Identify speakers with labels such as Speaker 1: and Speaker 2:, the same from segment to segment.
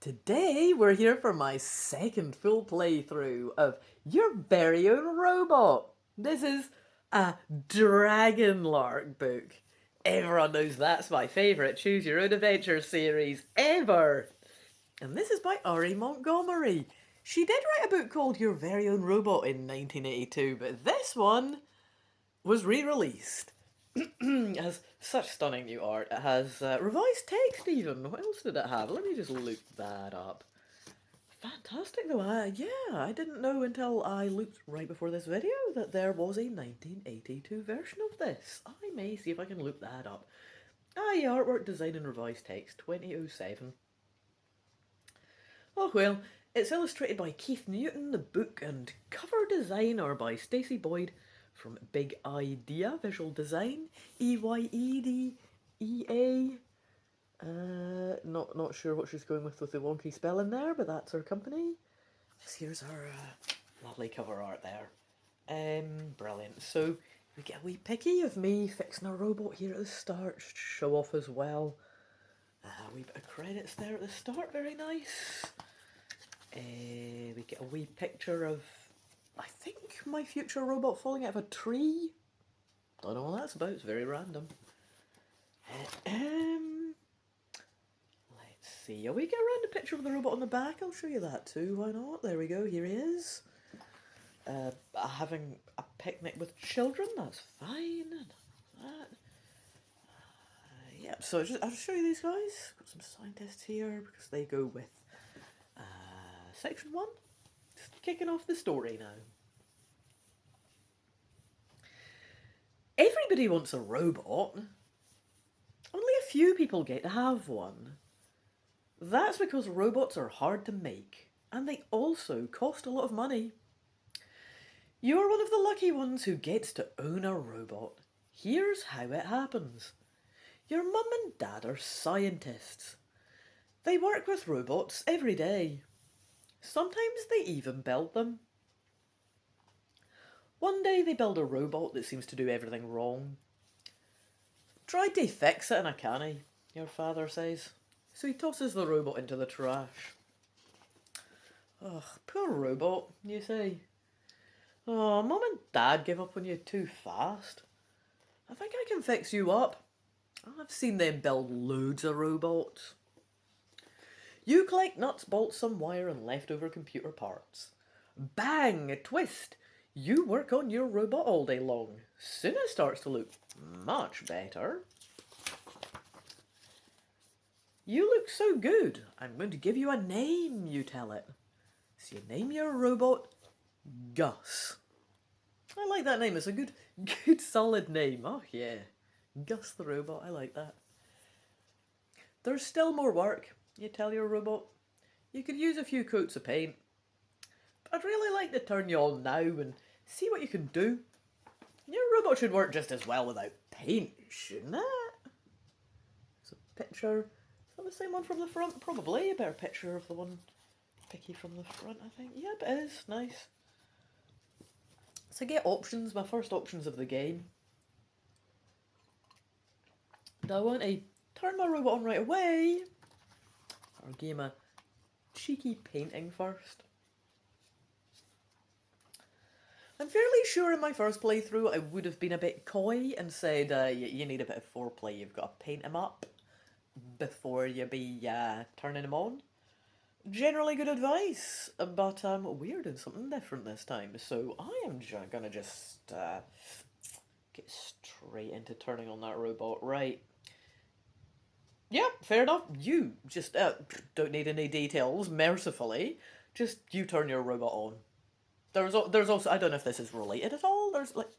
Speaker 1: Today we're here for my second full playthrough of Your Very Own Robot. This is a Dragonlark book. Everyone knows that's my favourite Choose Your Own Adventure series ever. And this is by Montgomery. She did write a book called Your Very Own Robot in 1982, but this one was re-released. It has such stunning new art. It has revised text even. What else did it have? Let me just look that up. Fantastic though. Yeah, I didn't know until I looked right before this video that there was a 1982 version of this. I may see if I can look that up. Yeah, artwork, design and revised text, 2007. Oh well, it's illustrated by Keith Newton, the book and cover design are by Stacey Boyd from Big Idea Visual Design, EYEDEA. Not sure what she's going with the wonky spell in there, but that's her company. Here's her lovely cover art there. Brilliant. So we get a wee picky of me fixing a robot here at the start, just to show off as well. A wee bit of credits there at the start, very nice. We get a wee picture of, I think, my future robot falling out of a tree. Don't know what that's about, it's very random. Let's see, we get a random picture of the robot on the back, I'll show you that too, why not? There we go, here he is. Having a picnic with children, that's fine. Yeah, so I'll show you these guys. Got some scientists here because they go with section 1. Just kicking off the story now. Everybody wants a robot. Only a few people get to have one. That's because robots are hard to make, and they also cost a lot of money. You're one of the lucky ones who gets to own a robot. Here's how it happens. Your mum and dad are scientists. They work with robots every day. Sometimes they even build them. One day they build a robot that seems to do everything wrong. Tried to fix it in a canny, your father says. So he tosses the robot into the trash. Ugh, poor robot, you say. Oh, mum and dad give up on you too fast. I think I can fix you up. I've seen them build loads of robots. You collect nuts, bolts, some wire and leftover computer parts. Bang! A twist! You work on your robot all day long. Soon it starts to look much better. You look so good. I'm going to give you a name, you tell it. So you name your robot Gus. I like that name. It's a good solid name. Oh yeah. Gus the robot. I like that. There's still more work, you tell your robot. You could use a few coats of paint. But I'd really like to turn you on now and see what you can do. Your robot should work just as well without paint, shouldn't it? It's a picture. Is that the same one from the front? Probably. A better picture of the one picky from the front, I think. Yep, it is. Nice. So get options, my first options of the game. Do I want to turn my robot on right away? Or give him a cheeky painting first? I'm fairly sure in my first playthrough I would have been a bit coy and said, you need a bit of foreplay, you've got to paint him up before you be turning him on. Generally good advice, but we're doing something different this time, so I am gonna just get straight into turning on that robot. Right. Yep, fair enough. You just don't need any details, mercifully. Just you turn your robot on. There's also, I don't know if this is related at all, there's like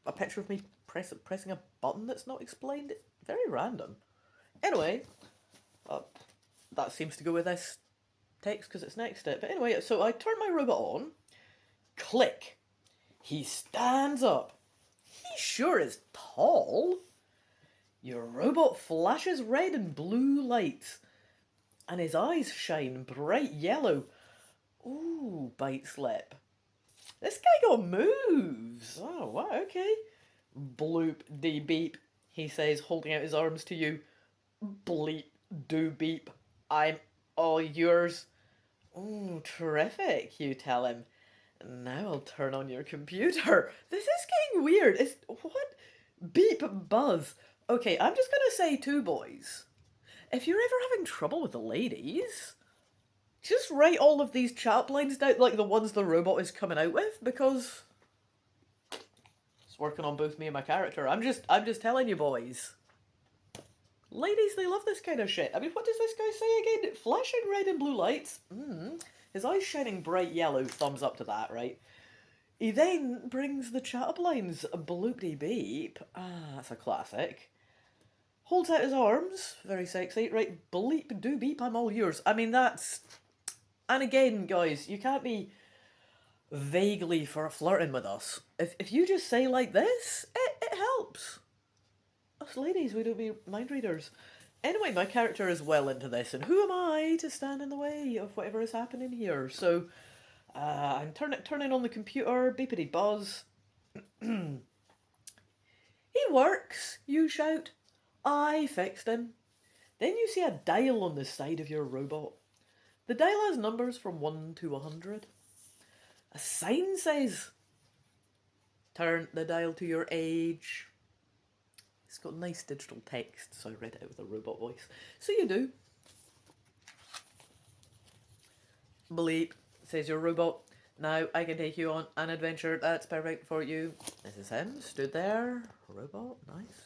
Speaker 1: a picture of me pressing a button that's not explained. Very random. Anyway, that seems to go with this text because it's next to it. But anyway, so I turn my robot on. Click. He stands up. He sure is tall. Your robot flashes red and blue lights, and his eyes shine bright yellow. Ooh, bites lip. This guy got moves. Oh, wow, okay. Bloop, dee beep, he says, holding out his arms to you. Bleep, do beep. I'm all yours. Oh, terrific, you tell him. Now I'll turn on your computer. This is getting weird. What? Beep, buzz. Okay, I'm just gonna say two boys. If you're ever having trouble with the ladies, just write all of these chat lines down, like the ones the robot is coming out with, because it's working on both me and my character. I'm just telling you, boys. Ladies, they love this kind of shit. I mean, what does this guy say again? Flashing red and blue lights? His eyes shining bright yellow, thumbs up to that, right? He then brings the chat lines, bloopty beep. Ah, that's a classic. Holds out his arms, very sexy, right? Bleep, do beep, I'm all yours. I mean, that's... And again, guys, you can't be vaguely flirting with us. If you just say like this, it helps. Us ladies, we don't be mind readers. Anyway, my character is well into this, and who am I to stand in the way of whatever is happening here? So, I'm turning on the computer, beepity buzz. He works, you shout. I fixed him. Then you see a dial on the side of your robot. The dial has numbers from 1 to 100. A sign says, turn the dial to your age. It's got nice digital text, so I read it out with a robot voice. So you do. Bleep, says your robot. Now I can take you on an adventure that's perfect for you. This is him, stood there. Robot, nice.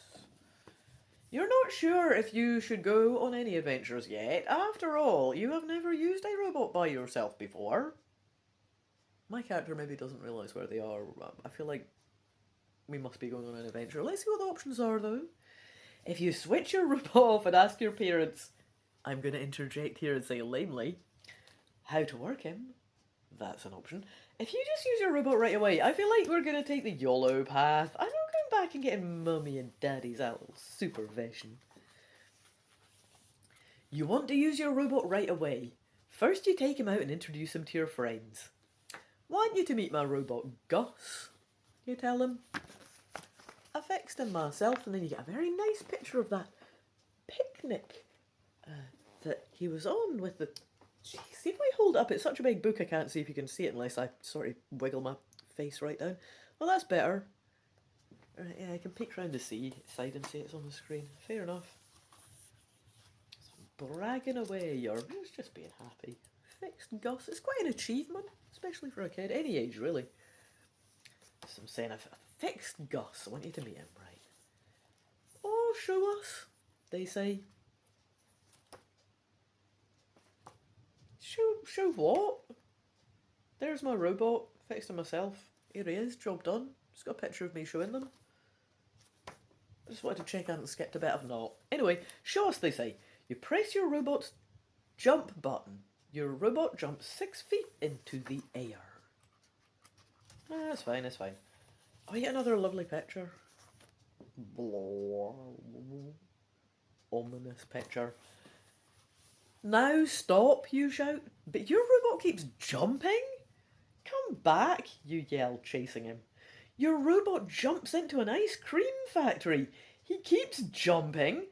Speaker 1: You're not sure if you should go on any adventures yet. After all, you have never used a robot by yourself before. My character maybe doesn't realise where they are. I feel like we must be going on an adventure. Let's see what the options are, though. If you switch your robot off and ask your parents, I'm going to interject here and say lamely, how to work him, that's an option. If you just use your robot right away, I feel like we're going to take the YOLO path. I'm not going back and getting mummy and daddy's little supervision. You want to use your robot right away. First you take him out and introduce him to your friends. Want you to meet my robot Gus, you tell him. I fixed him myself, and then you get a very nice picture of that picnic that he was on with the... Jeez, see if I hold it up, it's such a big book I can't see if you can see it unless I sort of wiggle my face right down. Well, that's better. Right, yeah, I can peek round the side and see it's on the screen. Fair enough. So bragging away, you're just being happy. Fixed Gus, it's quite an achievement, especially for a kid, any age really. So I'm saying I've fixed Gus, I want you to meet him, right? Oh, show us, they say. Show what? There's my robot, fixed him myself. Here he is, job done. Just got a picture of me showing them. I just wanted to check I hadn't skipped a bit of not. Anyway, show us, they say. You press your robot's jump button. Your robot jumps 6 feet into the air. That's fine, that's fine. Oh, yet another lovely picture. Ominous picture. Now stop, you shout. But your robot keeps jumping? Come back, you yell, chasing him. Your robot jumps into an ice cream factory. He keeps jumping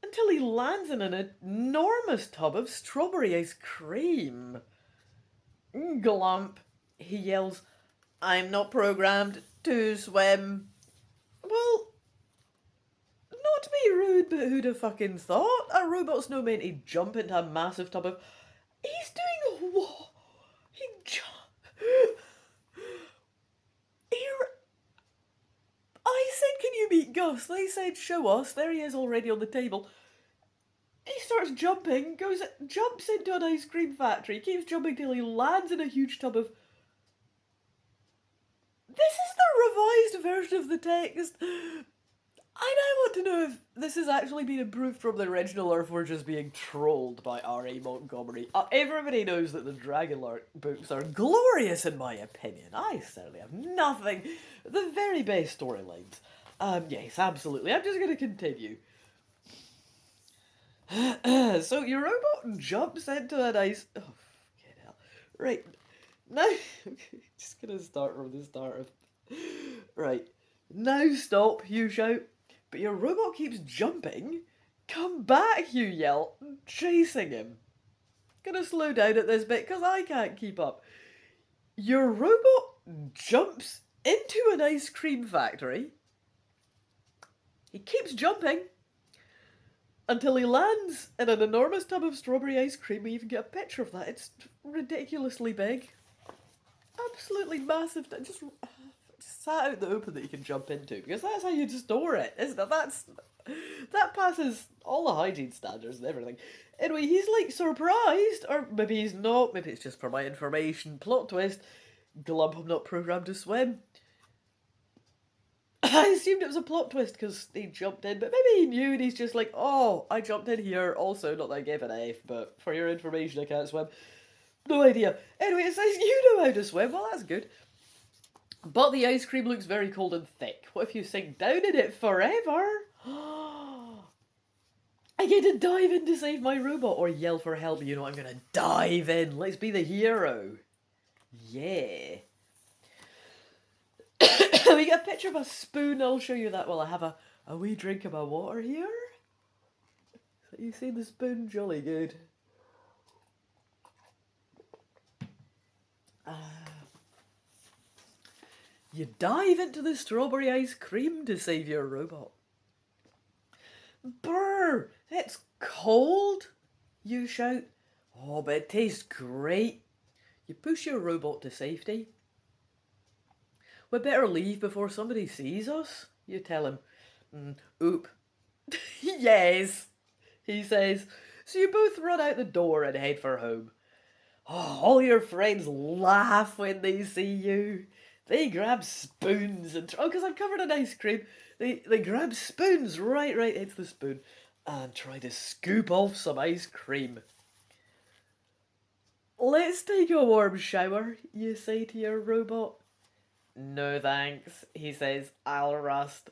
Speaker 1: until he lands in an enormous tub of strawberry ice cream. Glump, he yells. I'm not programmed to swim. Well, not to be rude, but who'd have fucking thought? A robot's no meant to jump into a massive tub of... He's doing what? He I said, can you meet Gus? They said, show us. There he is already on the table. He starts jumping, jumps into an ice cream factory, keeps jumping till he lands in a huge tub of... This is the revised version of the text. I now want to know if this has actually been improved from the original or if we're just being trolled by R.A. Montgomery. Everybody knows that the Dragonlark books are glorious in my opinion. I certainly have nothing. The very best storylines. Yes, absolutely. I'm just going to continue. So your robot jumps into an ice... Oh, fucking hell. Right. Now... just going to start from the start of... Right. Now stop, you shout. But your robot keeps jumping. Come back, you yell, chasing him. Gonna slow down at this bit because I can't keep up. Your robot jumps into an ice cream factory. He keeps jumping until he lands in an enormous tub of strawberry ice cream. We even get a picture of that. It's ridiculously big. Absolutely massive. Just sat out the open that you can jump into, because that's how you'd store it, isn't it? That passes all the hygiene standards and everything. Anyway, he's like surprised, or maybe he's not, maybe it's just for my information. Plot twist, glump, I'm not programmed to swim. I assumed it was a plot twist because he jumped in, but maybe he knew and he's just like, oh, I jumped in here. Also, not that I gave an F, but for your information, I can't swim. No idea. Anyway, it says you know how to swim. Well, that's good. But the ice cream looks very cold and thick. What if you sink down in it forever? I get to dive in to save my robot or yell for help. You know, I'm going to dive in. Let's be the hero. Yeah. We get a picture of a spoon. I'll show you that while I have a wee drink of my water here. So you see the spoon? Jolly good. You dive into the strawberry ice cream to save your robot. Brr! It's cold! You shout. Oh, but it tastes great. You push your robot to safety. We better leave before somebody sees us, you tell him. Oop. Yes, he says. So you both run out the door and head for home. Oh, all your friends laugh when they see you. They grab spoons and... Oh, because I'm covered in ice cream. They grab spoons, right, it's the spoon, and try to scoop off some ice cream. Let's take a warm shower, you say to your robot. No thanks, he says, I'll rust.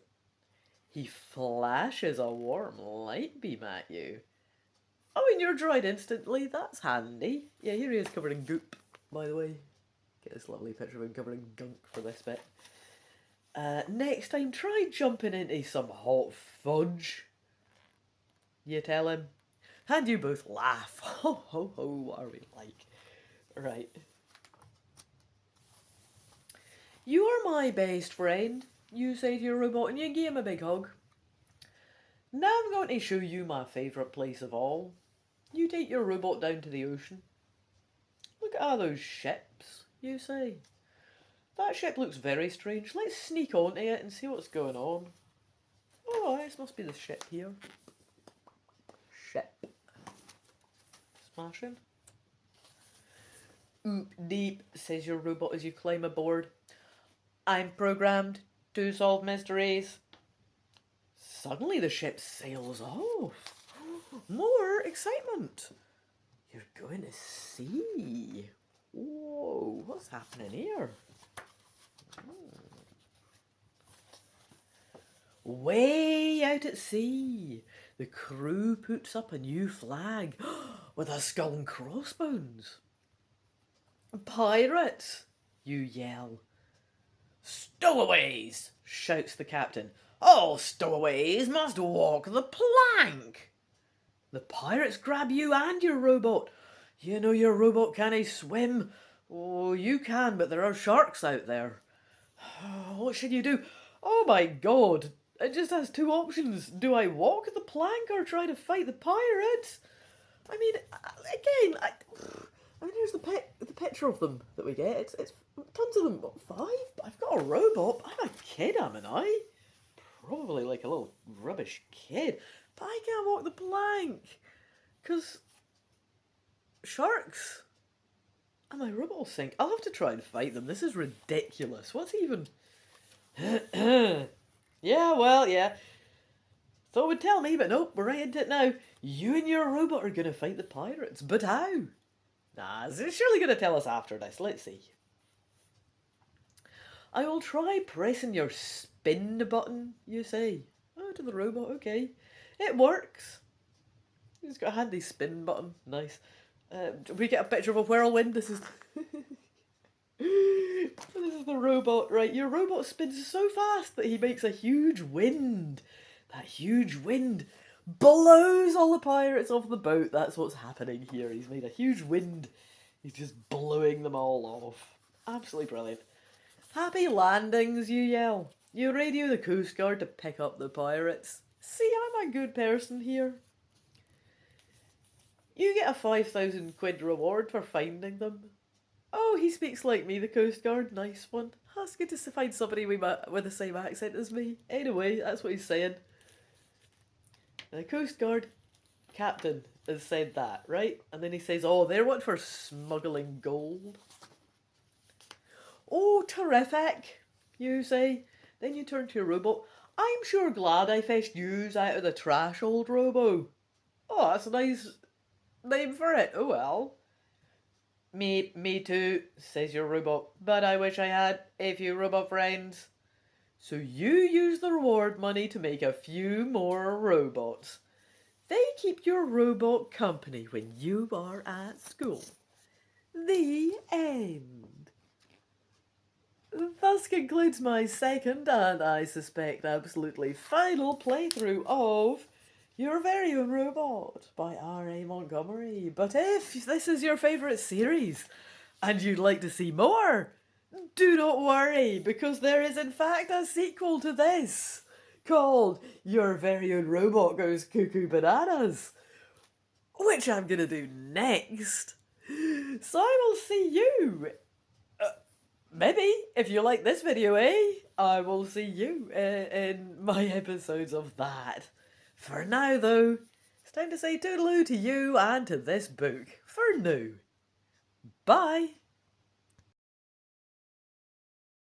Speaker 1: He flashes a warm light beam at you. Oh, and you're dried instantly, that's handy. Yeah, here he is covered in goop, by the way. Get this lovely picture of him covered in gunk for this bit. Next time, try jumping into some hot fudge, you tell him. And you both laugh. Ho, ho, ho, what are we like? Right. You are my best friend, you say to your robot, and you give him a big hug. Now I'm going to show you my favourite place of all. You take your robot down to the ocean. Look at all those ships, you say. That ship looks very strange. Let's sneak onto it and see what's going on. Oh, this must be the ship here. Ship. Smashing. Oop deep, says your robot as you climb aboard. I'm programmed to solve mysteries. Suddenly the ship sails off. More excitement. You're going to sea. Whoa, what's happening here? Way out at sea, the crew puts up a new flag with a skull and crossbones. Pirates, you yell. Stowaways, shouts the captain. All stowaways must walk the plank. The pirates grab you and your robot. You know your robot can't swim. Oh, you can, but there are sharks out there. What should you do? Oh my god, it just has two options. Do I walk the plank or try to fight the pirates? I mean, again, I mean, here's the picture of them that we get. It's tons of them. What, 5? I've got a robot. I'm a kid, am I? Probably like a little rubbish kid. But I can't walk the plank. Because sharks. And my robot will sink. I'll have to try and fight them. This is ridiculous. What's even... Yeah, well, yeah. Thought it would tell me, but nope, we're right into it now. You and your robot are going to fight the pirates. But how? Nah, it's surely going to tell us after this. Let's see. I will try pressing your spin button, you say. Oh, to the robot, okay. It works. He's got a handy spin button. Nice. We get a picture of a whirlwind. This is... This is the robot, right? Your robot spins so fast that he makes a huge wind. That huge wind blows all the pirates off the boat. That's what's happening here. He's made a huge wind. He's just blowing them all off. Absolutely brilliant. Happy landings, you yell. You radio the Coast Guard to pick up the pirates. See, I'm a good person here. You get a 5,000 quid reward for finding them. Oh, he speaks like me, the Coast Guard. Nice one. That's good to find somebody with the same accent as me. Anyway, that's what he's saying. The Coast Guard captain has said that, right? And then he says, oh, they're what for smuggling gold. Oh, terrific, you say. Then you turn to your rowboat. I'm sure glad I fetched yous out of the trash, old robo. Oh, that's a nice name for it. Oh well. Me too, says your rowboat. But I wish I had a few rowboat friends. So you use the reward money to make a few more robots. They keep your rowboat company when you are at school. The end. Thus concludes my second and I suspect absolutely final playthrough of Your Very Own Robot by R.A. Montgomery. But if this is your favourite series and you'd like to see more, do not worry, because there is in fact a sequel to this called Your Very Own Robot Goes Cuckoo Bananas, which I'm going to do next. So I will see you. Maybe, if you like this video, I will see you in my episodes of that. For now, though, it's time to say toodaloo to you and to this book. For now. Bye.